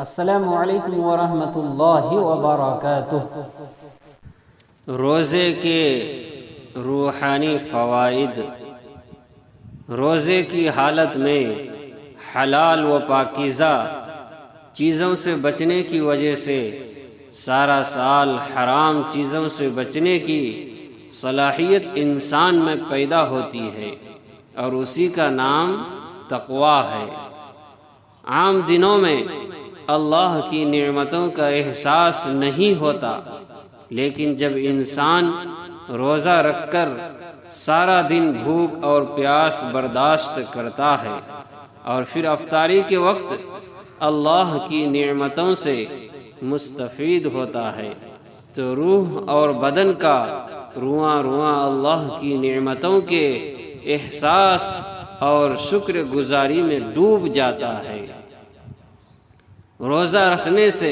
السلام علیکم ورحمۃ اللہ وبرکاتہ۔ روزے کے روحانی فوائد۔ روزے کی حالت میں حلال و پاکیزہ چیزوں سے بچنے کی وجہ سے سارا سال حرام چیزوں سے بچنے کی صلاحیت انسان میں پیدا ہوتی ہے اور اسی کا نام تقوی ہے۔ عام دنوں میں اللہ کی نعمتوں کا احساس نہیں ہوتا، لیکن جب انسان روزہ رکھ کر سارا دن بھوک اور پیاس برداشت کرتا ہے اور پھر افطاری کے وقت اللہ کی نعمتوں سے مستفید ہوتا ہے تو روح اور بدن کا رواں رواں اللہ کی نعمتوں کے احساس اور شکر گزاری میں ڈوب جاتا ہے۔ روزہ رکھنے سے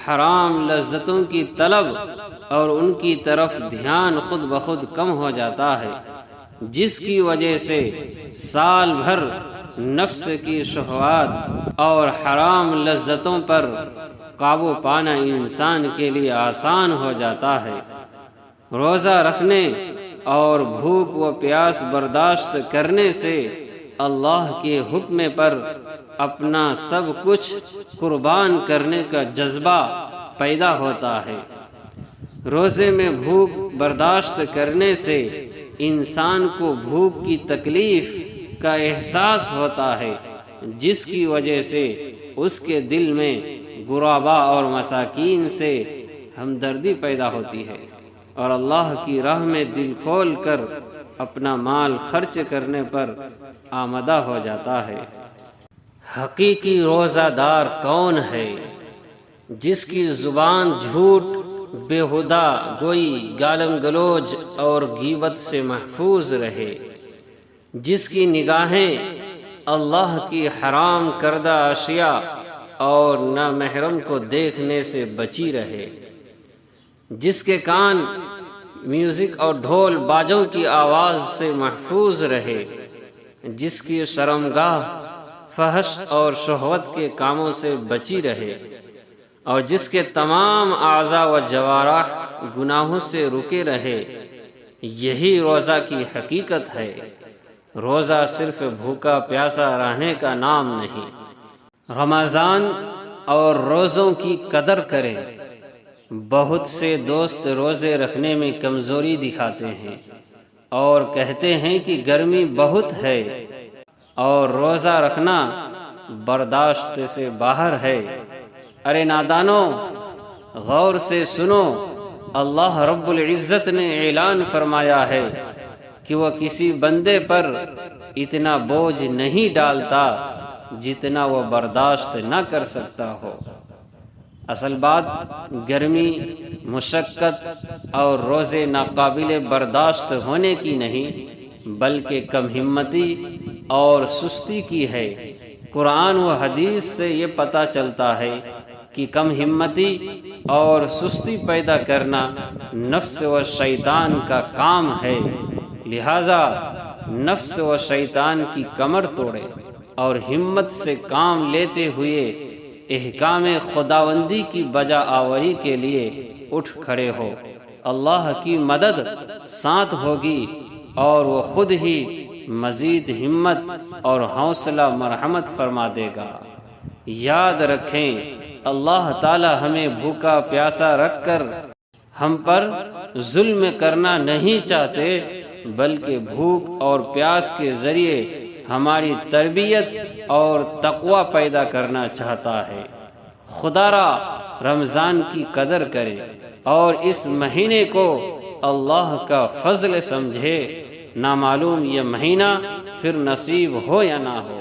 حرام لذتوں کی طلب اور ان کی طرف دھیان خود بخود کم ہو جاتا ہے، جس کی وجہ سے سال بھر نفس کی شہوات اور حرام لذتوں پر قابو پانا انسان کے لیے آسان ہو جاتا ہے۔ روزہ رکھنے اور بھوک و پیاس برداشت کرنے سے اللہ کے حکم پر اپنا سب کچھ قربان کرنے کا جذبہ پیدا ہوتا ہے۔ روزے میں بھوک برداشت کرنے سے انسان کو بھوک کی تکلیف کا احساس ہوتا ہے، جس کی وجہ سے اس کے دل میں غربا اور مساکین سے ہمدردی پیدا ہوتی ہے اور اللہ کی راہ میں دل کھول کر اپنا مال خرچ کرنے پر آمادہ ہو جاتا ہے۔ حقیقی روزہ دار کون ہے؟ جس کی زبان جھوٹ، بیہودہ گوئی، گالم گلوچ اور غیبت سے محفوظ رہے، جس کی نگاہیں اللہ کی حرام کردہ اشیاء اور نامحرم کو دیکھنے سے بچی رہے، جس کے کان میوزک اور ڈھول باجوں کی آواز سے محفوظ رہے، جس کی شرمگاہ فحش اور شہوت کے کاموں سے بچی رہے اور جس کے تمام اعضاء و جوارح گناہوں سے رکے رہے۔ یہی روزہ کی حقیقت ہے۔ روزہ صرف بھوکا پیاسا رہنے کا نام نہیں۔ رمضان اور روزوں کی قدر کریں۔ بہت سے دوست روزے رکھنے میں کمزوری دکھاتے ہیں اور کہتے ہیں کہ گرمی بہت ہے اور روزہ رکھنا برداشت سے باہر ہے۔ ارے نادانو، غور سے سنو، اللہ رب العزت نے اعلان فرمایا ہے کہ وہ کسی بندے پر اتنا بوجھ نہیں ڈالتا جتنا وہ برداشت نہ کر سکتا ہو۔ اصل بات گرمی، مشقت اور روزے ناقابل برداشت ہونے کی نہیں، بلکہ کم ہمتی اور سستی کی ہے۔ قرآن و حدیث سے یہ پتہ چلتا ہے کہ کم ہمتی اور سستی پیدا کرنا نفس و شیطان کا کام ہے، لہذا نفس و شیطان کی کمر توڑے اور ہمت سے کام لیتے ہوئے احکام خداوندی کی بجا آوری کے لیے اٹھ کھڑے ہو۔ اللہ کی مدد ساتھ ہوگی اور وہ خود ہی مزید ہمت اور حوصلہ مرحمت فرما دے گا۔ یاد رکھیں، اللہ تعالی ہمیں بھوکا پیاسا رکھ کر ہم پر ظلم کرنا نہیں چاہتے، بلکہ بھوک اور پیاس کے ذریعے ہماری تربیت اور تقوی پیدا کرنا چاہتا ہے۔ خدا را رمضان کی قدر کرے اور اس مہینے کو اللہ کا فضل سمجھے، نہ معلوم یہ مہینہ پھر نصیب ہو یا نہ ہو۔